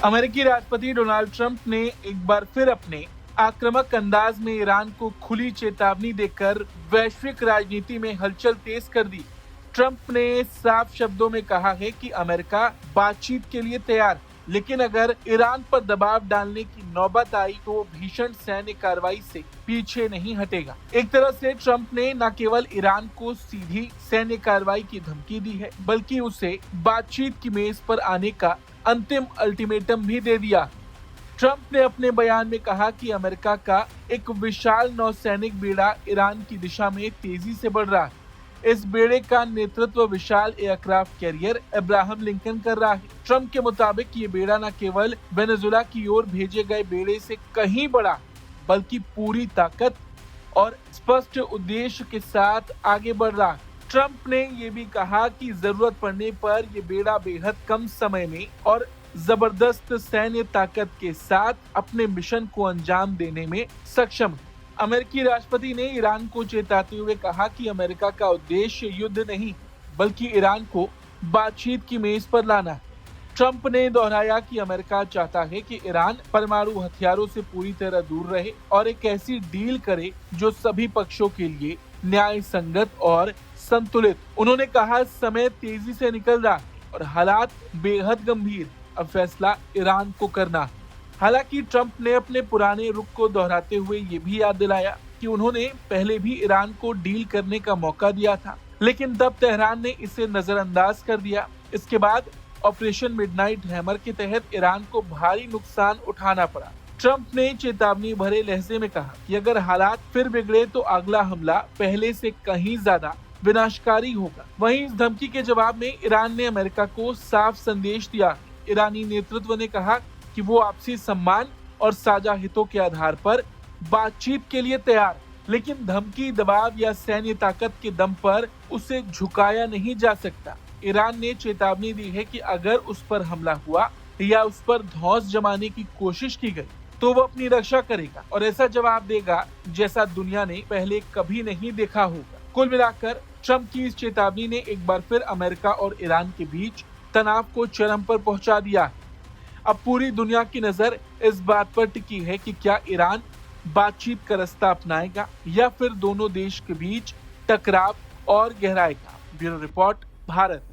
अमेरिकी राष्ट्रपति Donald Trump ने एक बार फिर अपने आक्रामक अंदाज में ईरान को खुली चेतावनी देकर वैश्विक राजनीति में हलचल तेज कर दी। ट्रंप ने साफ शब्दों में कहा है कि अमेरिका बातचीत के लिए तैयार, लेकिन अगर ईरान पर दबाव डालने की नौबत आई तो वो भीषण सैन्य कार्रवाई से पीछे नहीं हटेगा। एक तरह से ट्रंप ने न केवल ईरान को सीधी सैन्य कार्रवाई की धमकी दी है, बल्कि उसे बातचीत की मेज पर आने का अंतिम अल्टीमेटम भी दे दिया। ट्रंप ने अपने बयान में कहा कि अमेरिका का एक विशाल नौसैनिक बेड़ा ईरान की दिशा में तेजी से बढ़ रहा है। इस बेड़े का नेतृत्व विशाल एयरक्राफ्ट कैरियर अब्राहम लिंकन कर रहा है। ट्रंप के मुताबिक ये बेड़ा न केवल वेनेजुएला की ओर भेजे गए बेड़े से कहीं बड़ा, बल्कि पूरी ताकत और स्पष्ट उद्देश्य के साथ आगे बढ़ रहा है। ट्रंप ने ये भी कहा कि जरूरत पड़ने पर यह बेड़ा बेहद कम समय में और जबरदस्त सैन्य ताकत के साथ अपने मिशन को अंजाम देने में सक्षम है। अमेरिकी राष्ट्रपति ने ईरान को चेताते हुए कहा कि अमेरिका का उद्देश्य युद्ध नहीं, बल्कि ईरान को बातचीत की मेज पर लाना है। ट्रंप ने दोहराया कि अमेरिका चाहता है कि ईरान परमाणु हथियारों से पूरी तरह दूर रहे और एक ऐसी डील करे जो सभी पक्षों के लिए न्याय संगत और संतुलित। उन्होंने कहा, समय तेजी से निकल रहा है और हालात बेहद गंभीर। अब फैसला ईरान को करना है। हालांकि ट्रंप ने अपने पुराने रुख को दोहराते हुए ये भी याद दिलाया कि उन्होंने पहले भी ईरान को डील करने का मौका दिया था, लेकिन तब तेहरान ने इसे नजरअंदाज कर दिया। इसके बाद ऑपरेशन मिडनाइट हैमर के तहत ईरान को भारी नुकसान उठाना पड़ा। ट्रंप ने चेतावनी भरे लहजे में कहा कि अगर हालात फिर बिगड़े तो अगला हमला पहले से कहीं ज्यादा विनाशकारी होगा। वहीं इस धमकी के जवाब में ईरान ने अमेरिका को साफ संदेश दिया। ईरानी नेतृत्व ने कहा कि वो आपसी सम्मान और साझा हितों के आधार पर बातचीत के लिए तैयार, लेकिन धमकी, दबाव या सैन्य ताकत के दम पर उसे झुकाया नहीं जा सकता। ईरान ने चेतावनी दी है कि अगर उस पर हमला हुआ या उस पर धौंस जमाने की कोशिश की गई तो वो अपनी रक्षा करेगा और ऐसा जवाब देगा जैसा दुनिया ने पहले कभी नहीं देखा होगा। कुल मिलाकर ट्रंप की इस चेतावनी ने एक बार फिर अमेरिका और ईरान के बीच तनाव को चरम पर पहुंचा दिया है। अब पूरी दुनिया की नजर इस बात पर टिकी है कि क्या ईरान बातचीत का रास्ता अपनाएगा या फिर दोनों देश के बीच टकराव और गहराएगा। Bureau report, Bharat.